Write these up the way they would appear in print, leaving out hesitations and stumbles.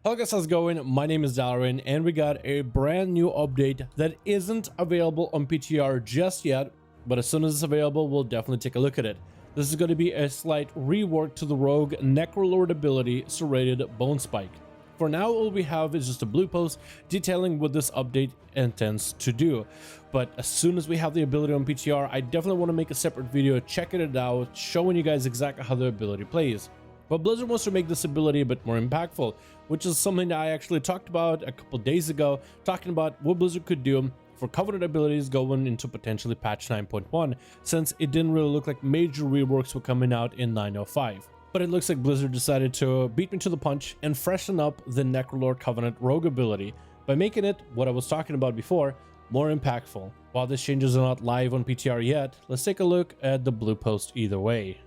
Hello guys, how's it going? My name is Dalaran and we got a brand new update that isn't available on PTR just yet, but as soon as it's available, we'll definitely take a look at it. This is going to be a slight rework to the rogue Necrolord ability, Serrated Bone Spike. For now, all we have is just a blue post detailing what this update intends to do. But as soon as we have the ability on PTR, I definitely want to make a separate video checking it out, showing you guys exactly how the ability plays. But Blizzard wants to make this ability a bit more impactful, which is something that I actually talked about a couple days ago, talking about what Blizzard could do for Covenant abilities going into potentially patch 9.1, since it didn't really look like major reworks were coming out in 9.05. But it looks like Blizzard decided to beat me to the punch and freshen up the Necrolord Covenant rogue ability by making it, what I was talking about before, more impactful. While these changes are not live on PTR yet, let's take a look at the blue post either way.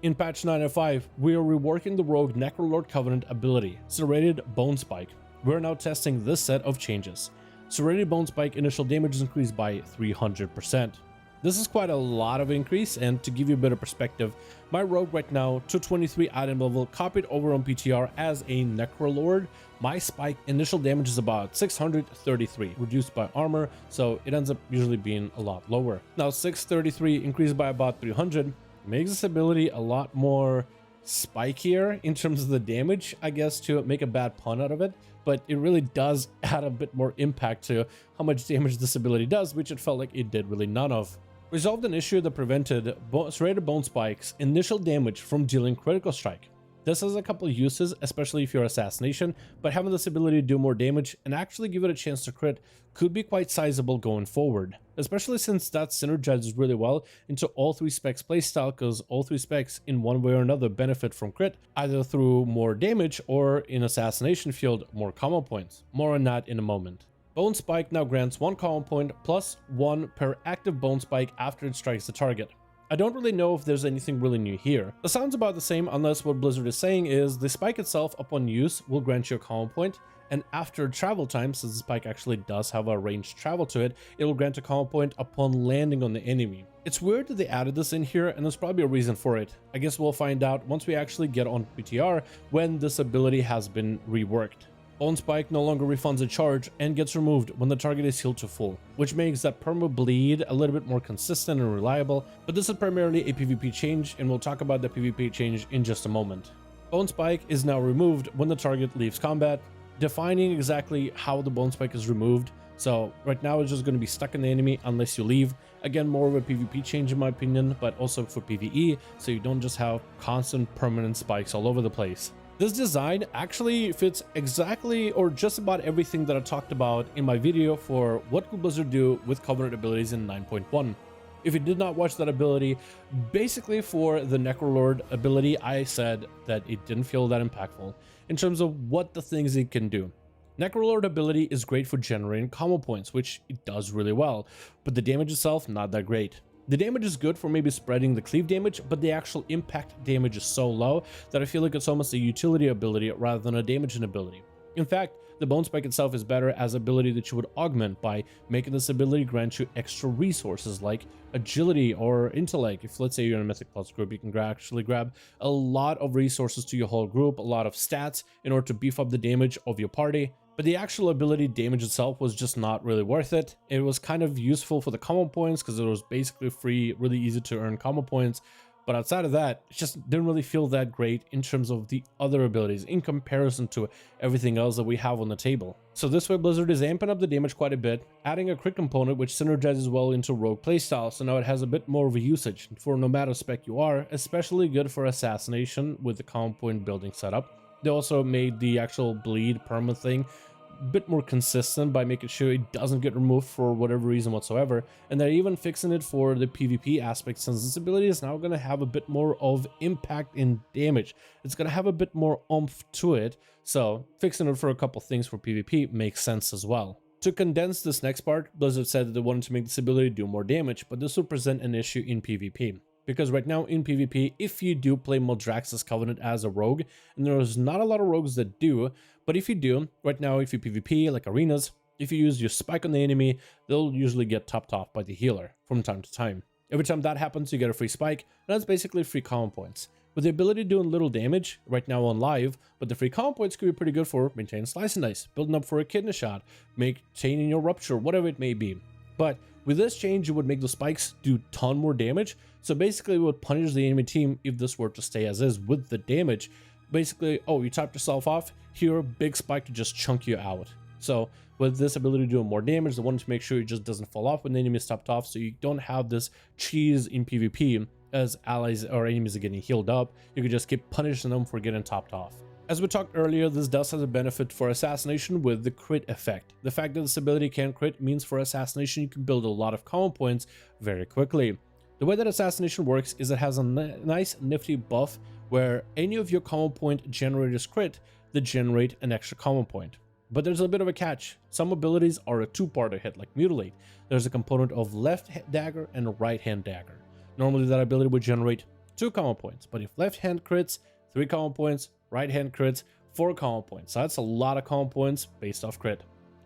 In patch 9.05, we are reworking the rogue Necrolord Covenant ability, Serrated Bone Spike. We're now testing this set of changes. Serrated Bone Spike initial damage is increased by 300%. This is quite a lot of increase, and to give you a bit of perspective, my rogue right now to 23 item level copied over on PTR as a Necrolord, my spike initial damage is about 633, reduced by armor, so it ends up usually being a lot lower. Now 633 increased by about 300, makes this ability a lot more spikier in terms of the damage, I guess, to make a bad pun out of it, but it really does add a bit more impact to how much damage this ability does, which it felt like it did really none of. Resolved an issue that prevented Serrated Bone Spike's initial damage from dealing critical strike. This has a couple of uses, especially if you're Assassination, but having this ability to do more damage and actually give it a chance to crit could be quite sizable going forward, especially since that synergizes really well into all three specs playstyle, because all three specs in one way or another benefit from crit, either through more damage or in Assassination field more combo points. More on that in a moment. Bone Spike now grants 1 combo point plus 1 per active Bone Spike after it strikes the target. I don't really know if there's anything really new here. It sounds about the same, unless what Blizzard is saying is the spike itself upon use will grant you a combo point, and after travel time, since the spike actually does have a ranged travel to it, it will grant a combo point upon landing on the enemy. It's weird that they added this in here, and there's probably a reason for it. I guess we'll find out once we actually get on PTR when this ability has been reworked. Bone Spike no longer refunds a charge and gets removed when the target is healed to full, which makes that perma bleed a little bit more consistent and reliable, but this is primarily a PvP change, and we'll talk about the PvP change in just a moment. Bone Spike is now removed when the target leaves combat, defining exactly how the Bone Spike is removed. So right now it's just going to be stuck in the enemy unless you leave. Again, more of a PvP change in my opinion, but also for PvE, so you don't just have constant permanent spikes all over the place. This design actually fits exactly or just about everything that I talked about in my video for what could Blizzard do with Covenant abilities in 9.1. If you did not watch that ability, basically for the Necrolord ability, I said that it didn't feel that impactful in terms of what the things it can do. Necrolord ability is great for generating combo points, which it does really well, but the damage itself, not that great. The damage is good for maybe spreading the cleave damage, but the actual impact damage is so low that I feel like it's almost a utility ability rather than a damaging ability. In fact, the Bone Spike itself is better as an ability that you would augment by making this ability grant you extra resources like agility or intellect. If let's say you're in a Mythic Plus group, you can actually grab a lot of resources to your whole group, a lot of stats in order to beef up the damage of your party. But the actual ability damage itself was just not really worth it. It was kind of useful for the combo points because it was basically free, really easy to earn combo points. But outside of that, it just didn't really feel that great in terms of the other abilities in comparison to everything else that we have on the table. So this way Blizzard is amping up the damage quite a bit, adding a crit component which synergizes well into rogue playstyle, so now it has a bit more of a usage for no matter spec you are, especially good for Assassination with the combo point building setup. They also made the actual bleed perma thing a bit more consistent by making sure it doesn't get removed for whatever reason whatsoever, and they're even fixing it for the PvP aspect, since this ability is now going to have a bit more of impact in damage. It's going to have a bit more oomph to it, so fixing it for a couple things for PvP makes sense as well. To condense this next part, Blizzard said that they wanted to make this ability do more damage, but this will present an issue in PvP. Because right now in PvP, if you do play Maldraxxus Covenant as a rogue, and there's not a lot of rogues that do, but if you do, right now if you PvP like arenas, if you use your spike on the enemy, they'll usually get topped off by the healer from time to time. Every time that happens, you get a free spike, and that's basically free combo points. with the ability doing little damage right now on live, but the free common points could be pretty good for maintaining slice and dice, building up for a kidney shot, maintaining your rupture, whatever it may be. But with this change, it would make the spikes do ton more damage. So basically it would punish the enemy team if this were to stay as is with the damage. Basically, oh, you topped yourself off, here, big spike to just chunk you out. So with this ability to do more damage, they wanted to make sure it just doesn't fall off when the enemy is topped off, so you don't have this cheese in PvP as allies or enemies are getting healed up. You can just keep punishing them for getting topped off. As we talked earlier, this does have a benefit for Assassination with the crit effect. The fact that this ability can crit means for Assassination you can build a lot of common points very quickly. The way that Assassination works is it has a nice nifty buff where any of your common point generators crit, they generate an extra common point. But there's a bit of a catch. Some abilities are a two-parter hit, like Mutilate. There's a component of left dagger and a right hand dagger. Normally that ability would generate 2 common points, but if left hand crits, 3 common points, right hand crits, 4 common points. So that's a lot of common points based off crit.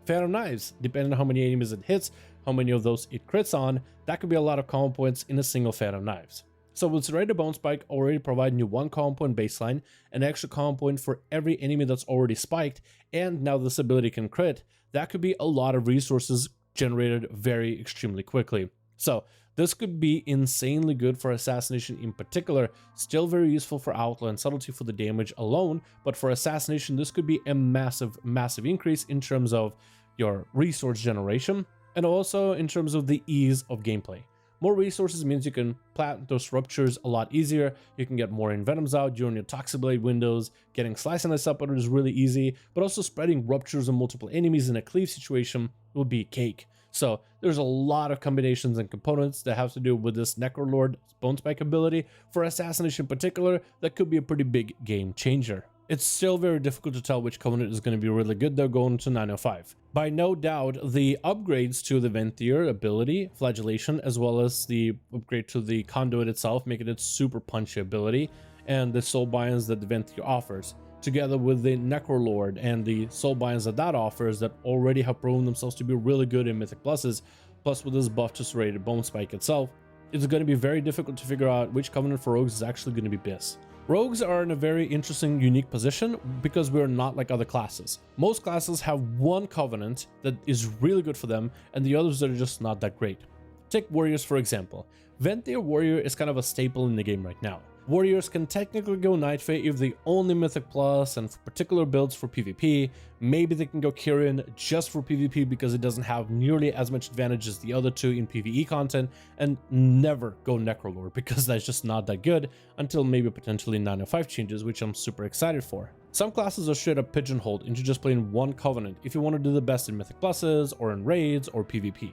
Phantom Knives, depending on how many enemies it hits, how many of those it crits on, that could be a lot of common points in a single Phantom Knives. So with Serrated Bone Spike already providing you 1 common point baseline, an extra common point for every enemy that's already spiked, and now this ability can crit, that could be a lot of resources generated very extremely quickly. So this could be insanely good for Assassination in particular, still very useful for Outlaw and Subtlety for the damage alone, but for Assassination this could be a massive increase in terms of your resource generation, and also in terms of the ease of gameplay. More resources means you can plant those ruptures a lot easier, you can get more Envenoms out during your Toxic Blade windows, getting Slice and Dice up is really easy, but also spreading ruptures on multiple enemies in a cleave situation will be cake. So there's a lot of combinations and components that have to do with this Necrolord Bone Spike ability. For Assassination in particular, that could be a pretty big game changer. It's still very difficult to tell which covenant is going to be really good though going to 905. By no doubt, the upgrades to the Venthyr ability, Flagellation, as well as the upgrade to the Conduit itself, making it super punchy ability, and the soul binds that the Venthyr offers, together with the Necrolord and the soul binds that offers that already have proven themselves to be really good in Mythic Pluses, plus with this buff to Serrated Bone Spike itself, it's going to be very difficult to figure out which covenant for rogues is actually going to be best. Rogues are in a very interesting, unique position because we're not like other classes. Most classes have one covenant that is really good for them and the others that are just not that great. Take warriors for example. Venthyr warrior is kind of a staple in the game right now. Warriors can technically go Night Fae if they only Mythic Plus and for particular builds for PvP. Maybe they can go Kyrian just for PvP because it doesn't have nearly as much advantage as the other two in PvE content, and never go Necrolord because that's just not that good until maybe potentially 905 changes, which I'm super excited for. Some classes are straight up pigeonholed into just playing one covenant if you want to do the best in Mythic Pluses or in raids or PvP.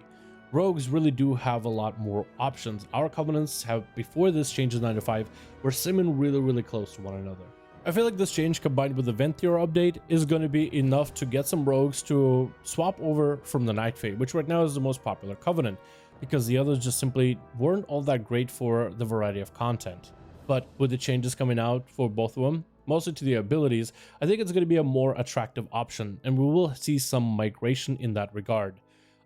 Rogues really do have a lot more options. Our covenants have, before this change in 905, were simming really close to one another. I feel like this change combined with the Venthyr update is going to be enough to get some rogues to swap over from the Night Fae, which right now is the most popular covenant, because the others just simply weren't all that great for the variety of content. But with the changes coming out for both of them, mostly to the abilities, I think it's going to be a more attractive option, and we will see some migration in that regard.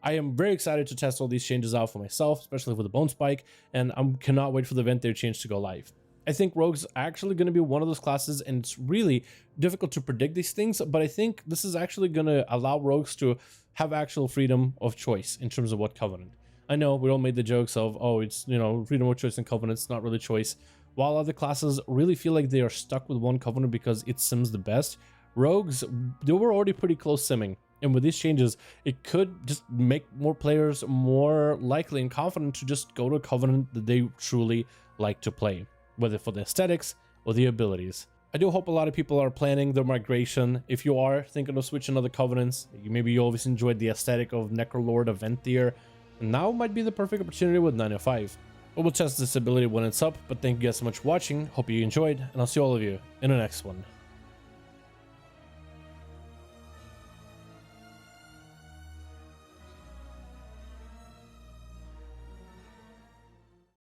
I am very excited to test all these changes out for myself, especially for the Bone Spike, and I cannot wait for the Venthyr change to go live. I think Rogue's actually going to be one of those classes, and it's really difficult to predict these things, but I think this is actually going to allow Rogues to have actual freedom of choice in terms of what covenant. I know we all made the jokes of, oh, it's, you know, freedom of choice in covenants, not really choice. While other classes really feel like they are stuck with one covenant because it sims the best, Rogues, they were already pretty close simming. And with these changes, it could just make more players more likely and confident to just go to a covenant that they truly like to play, whether for the aesthetics or the abilities. I do hope a lot of people are planning their migration. If you are thinking of switching other covenants, maybe you always enjoyed the aesthetic of Necrolord of Venthyr, now might be the perfect opportunity with 905. We'll test this ability when it's up, but thank you guys so much for watching, hope you enjoyed, and I'll see all of you in the next one.